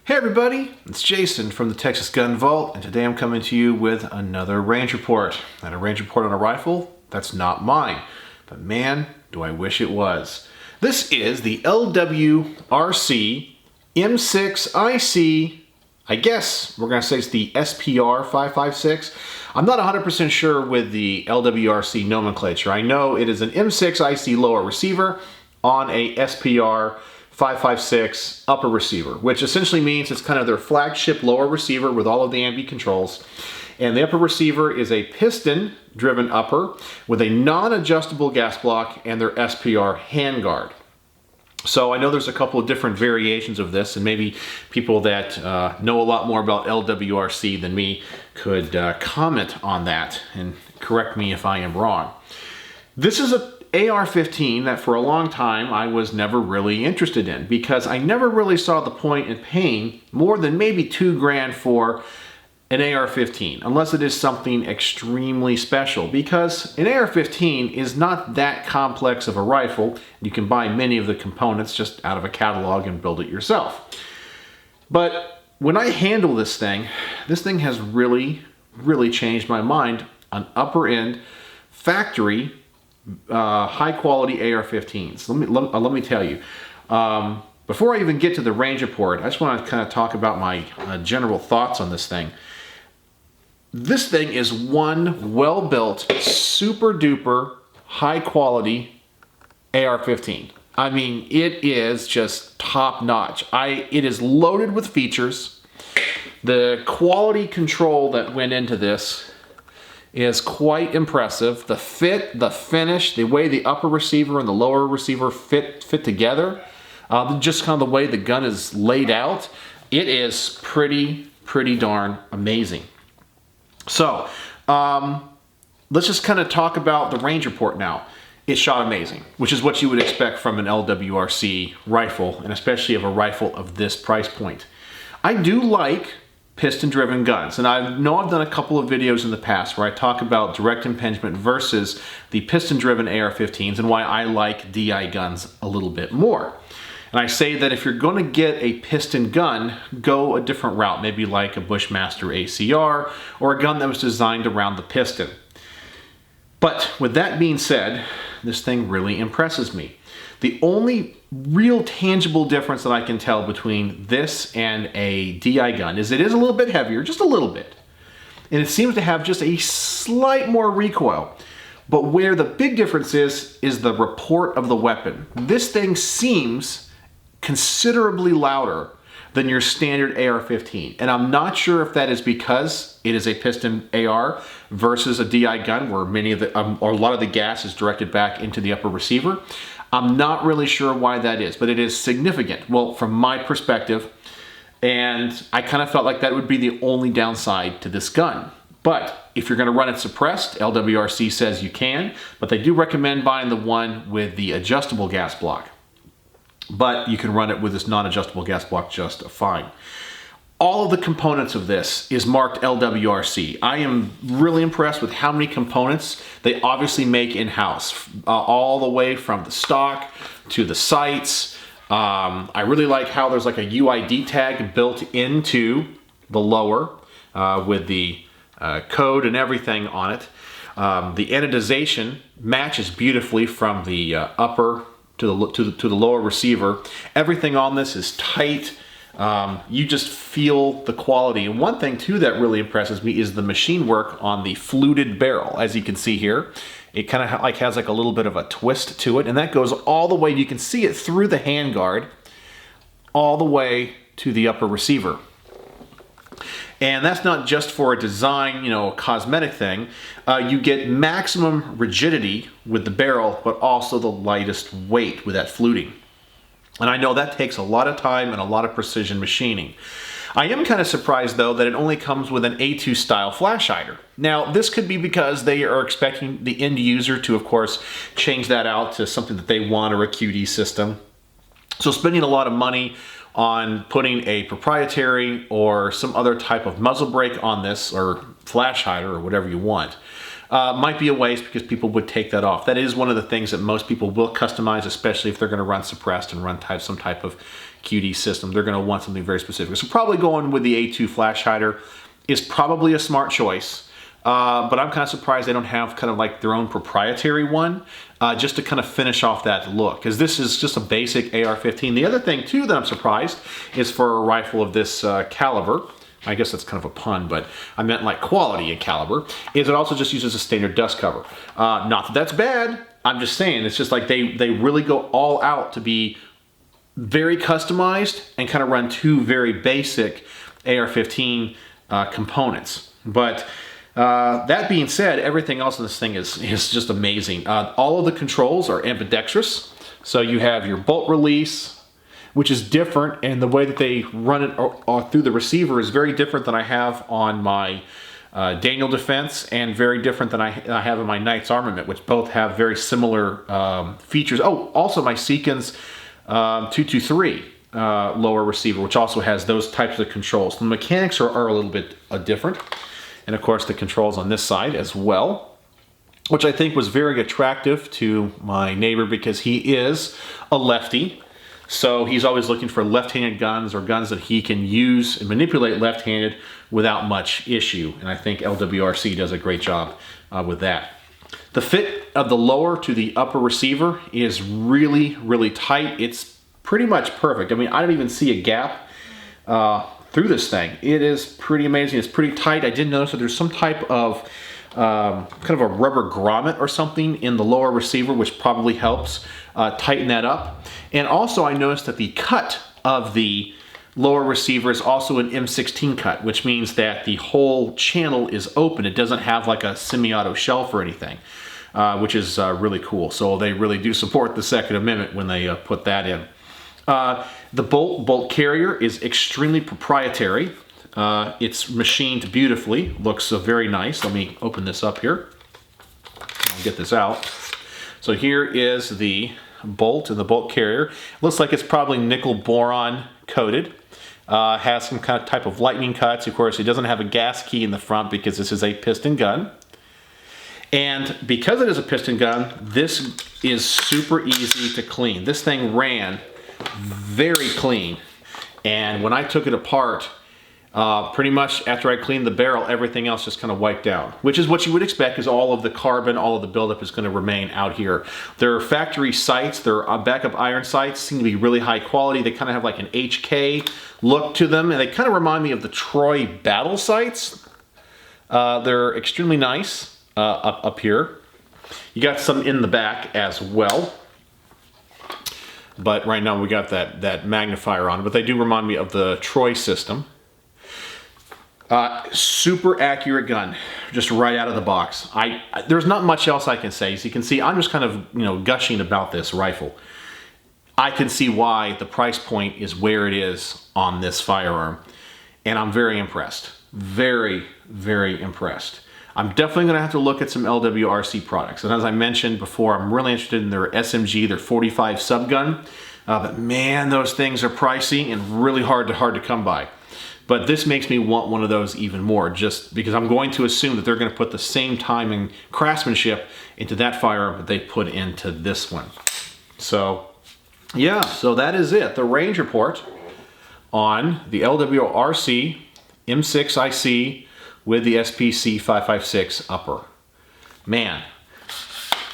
Hey everybody, it's Jason from the Texas Gun Vault, and today I'm coming to you with another range report. And a range report on a rifle that's not mine, but man, do I wish it was. This is the LWRC M6IC, I guess we're going to say it's the SPR 556. I'm not 100% sure with the LWRC nomenclature. I know it is an M6IC lower receiver on a SPR 556 upper receiver, which essentially means it's kind of their flagship lower receiver with all of the ambi controls. And the upper receiver is a piston driven upper with a non-adjustable gas block and their SPR handguard. So I know there's a couple of different variations of this, and maybe people that know a lot more about LWRC than me could comment on that and correct me if I am wrong. This is a AR-15 that for a long time I was never really interested in, because I never really saw the point in paying more than maybe $2 grand for an AR-15, unless it is something extremely special, because an AR-15 is not that complex of a rifle. You can buy many of the components just out of a catalog and build it yourself. But when I handle this thing has really changed my mind on upper end factory high quality AR-15s. Let me tell you, before I even get to the range report, I just want to kind of talk about my general thoughts on this thing. This thing is one well-built, super duper high quality AR-15. I mean, it is just top notch. It is loaded with features. The quality control that went into this is quite impressive. The fit, the finish, the way the upper receiver and the lower receiver fit together, just kind of the way the gun is laid out, it is pretty darn amazing. So let's just kind of talk about the range report now. It shot amazing, which is what you would expect from an LWRC rifle, and especially of a rifle of this price point. I do like piston-driven guns, and I know I've done a couple of videos in the past where I talk about direct impingement versus the piston-driven AR-15s and why I like DI guns a little bit more. And I say that if you're going to get a piston gun, go a different route, maybe like a Bushmaster ACR or a gun that was designed around the piston. But with that being said, this thing really impresses me. The only real tangible difference that I can tell between this and a DI gun is it is a little bit heavier, just a little bit. And it seems to have just a slight more recoil. But where the big difference is the report of the weapon. This thing seems considerably louder than your standard AR-15. And I'm not sure if that is because it is a piston AR versus a DI gun where many of the, or a lot of the gas is directed back into the upper receiver. I'm not really sure why that is, but it is significant. Well, from my perspective, and I kind of felt like that would be the only downside to this gun. But if you're going to run it suppressed, LWRC says you can, but they do recommend buying the one with the adjustable gas block. But you can run it with this non-adjustable gas block just fine. All of the components of this is marked LWRC. I am really impressed with how many components they obviously make in-house, all the way from the stock to the sights. I really like how there's like a UID tag built into the lower with the code and everything on it. The anodization matches beautifully from the upper to the lower receiver. Everything on this is tight. You just feel the quality. And one thing too that really impresses me is the machine work on the fluted barrel. As you can see here, it kind of like has like a little bit of a twist to it, and that goes all the way, you can see it through the handguard all the way to the upper receiver. And that's not just for a design, you know, cosmetic thing. You get maximum rigidity with the barrel, but also the lightest weight with that fluting. And I know that takes a lot of time and a lot of precision machining. I am kind of surprised though that it only comes with an A2 style flash hider. Now this could be because they are expecting the end user to of course change that out to something that they want, or a QD system. So spending a lot of money on putting a proprietary or some other type of muzzle brake on this, or flash hider, or whatever you want, might be a waste because people would take that off. That is one of the things that most people will customize, especially if they're going to run suppressed and run some type of QD system. They're going to want something very specific. So probably going with the A2 flash hider is probably a smart choice. But I'm kind of surprised they don't have kind of like their own proprietary one just to kind of finish off that look, because this is just a basic AR-15. The other thing too that I'm surprised is for a rifle of this caliber, I guess that's kind of a pun, but I meant like quality and caliber, is it also just uses a standard dust cover. Not that that's bad, I'm just saying it's just like they really go all out to be very customized and kind of run two very basic AR-15 components. But that being said, everything else in this thing is just amazing. All of the controls are ambidextrous. So you have your bolt release, which is different, and the way that they run it through the receiver is very different than I have on my Daniel Defense, and very different than I have in my Knight's Armament, which both have very similar features. Oh, also my Seekins 223 lower receiver, which also has those types of controls. The mechanics are a little bit different. And of course the controls on this side as well, which I think was very attractive to my neighbor because he is a lefty. So he's always looking for left-handed guns or guns that he can use and manipulate left-handed without much issue. And I think LWRC does a great job with that. The fit of the lower to the upper receiver is really, really tight. It's pretty much perfect. I mean, I don't even see a gap through this thing. It is pretty amazing. It's pretty tight. I did notice that there's some type of kind of a rubber grommet or something in the lower receiver, which probably helps tighten that up. And also I noticed that the cut of the lower receiver is also an M16 cut, which means that the whole channel is open. It doesn't have like a semi-auto shelf or anything, which is really cool. So they really do support the Second Amendment when they put that in. The bolt carrier is extremely proprietary. It's machined beautifully, looks very nice. Let me open this up here. I'll get this out. So here is the bolt and the bolt carrier. Looks like it's probably nickel boron coated. Has some kind of type of lightning cuts. Of course, it doesn't have a gas key in the front because this is a piston gun. And because it is a piston gun, this is super easy to clean. This thing ran very clean, and when I took it apart, pretty much after I cleaned the barrel, everything else just kind of wiped out, which is what you would expect, because all of the carbon, all of the buildup is going to remain out here. Their factory sights, their backup iron sights, seem to be really high quality. They kind of have like an HK look to them, and they kind of remind me of the Troy battle sights. They're extremely nice up here. You got some in the back as well. But right now we got that magnifier on, but they do remind me of the Troy system. Super accurate gun, just right out of the box. There's not much else I can say. As you can see, I'm just kind of gushing about this rifle. I can see why the price point is where it is on this firearm, and I'm very impressed. Very, very impressed. I'm definitely going to have to look at some LWRC products. And as I mentioned before, I'm really interested in their SMG, their 45 subgun. But man, those things are pricey and really hard to come by. But this makes me want one of those even more, just because I'm going to assume that they're going to put the same time and craftsmanship into that firearm that they put into this one. So yeah, so that is it. The range report on the LWRC M6IC with the SPC 556 upper. Man,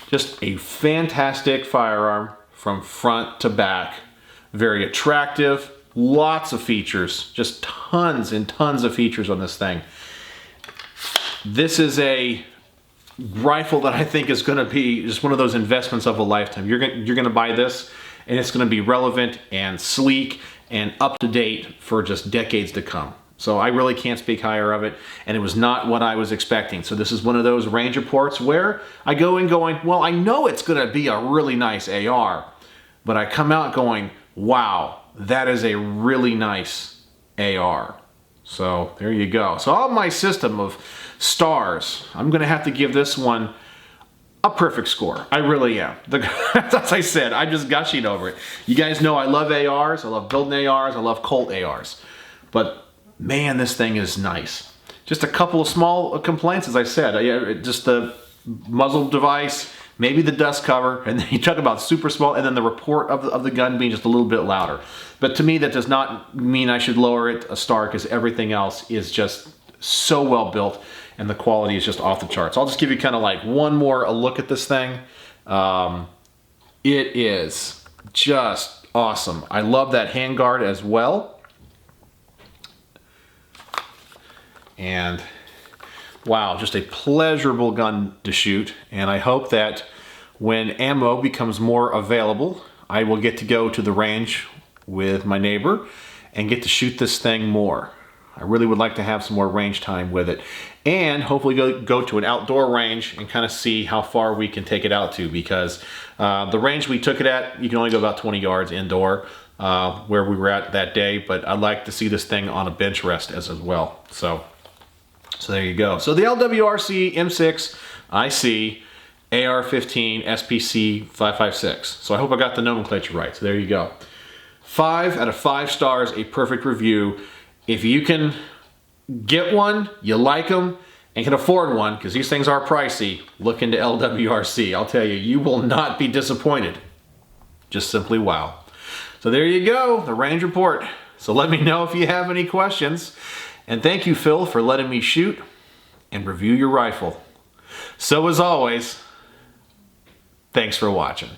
just a fantastic firearm from front to back. Very attractive, lots of features, just tons and tons of features on this thing. This is a rifle that I think is gonna be just one of those investments of a lifetime. You're gonna buy this and it's gonna be relevant and sleek and up to date for just decades to come. So I really can't speak higher of it, and it was not what I was expecting. So this is one of those range reports where I go in going, well, I know it's gonna be a really nice AR, but I come out going, wow, that is a really nice AR. So there you go. So on my system of stars, I'm gonna have to give this one a perfect score. I really am. As I said, I'm just gushing over it. You guys know I love ARs, I love building ARs, I love Colt ARs. But man, this thing is nice. Just a couple of small complaints, as I said. Just the muzzle device, maybe the dust cover, and then you talk about super small, and then the report of the gun being just a little bit louder. But to me, that does not mean I should lower it a star, because everything else is just so well built, and the quality is just off the charts. I'll just give you kind of like one more look at this thing. It is just awesome. I love that handguard as well. And wow, just a pleasurable gun to shoot. And I hope that when ammo becomes more available, I will get to go to the range with my neighbor and get to shoot this thing more. I really would like to have some more range time with it, and hopefully go to an outdoor range and kind of see how far we can take it out to, because the range we took it at, you can only go about 20 yards indoor where we were at that day, but I'd like to see this thing on a bench rest as well. So there you go. So the LWRC M6IC AR-15 SPC 5.56. So I hope I got the nomenclature right. So there you go. 5 out of 5 stars, a perfect review. If you can get one, you like them, and can afford one, because these things are pricey, look into LWRC. I'll tell you, you will not be disappointed. Just simply wow. So there you go, the range report. So let me know if you have any questions. And thank you, Phil, for letting me shoot and review your rifle. So as always, thanks for watching.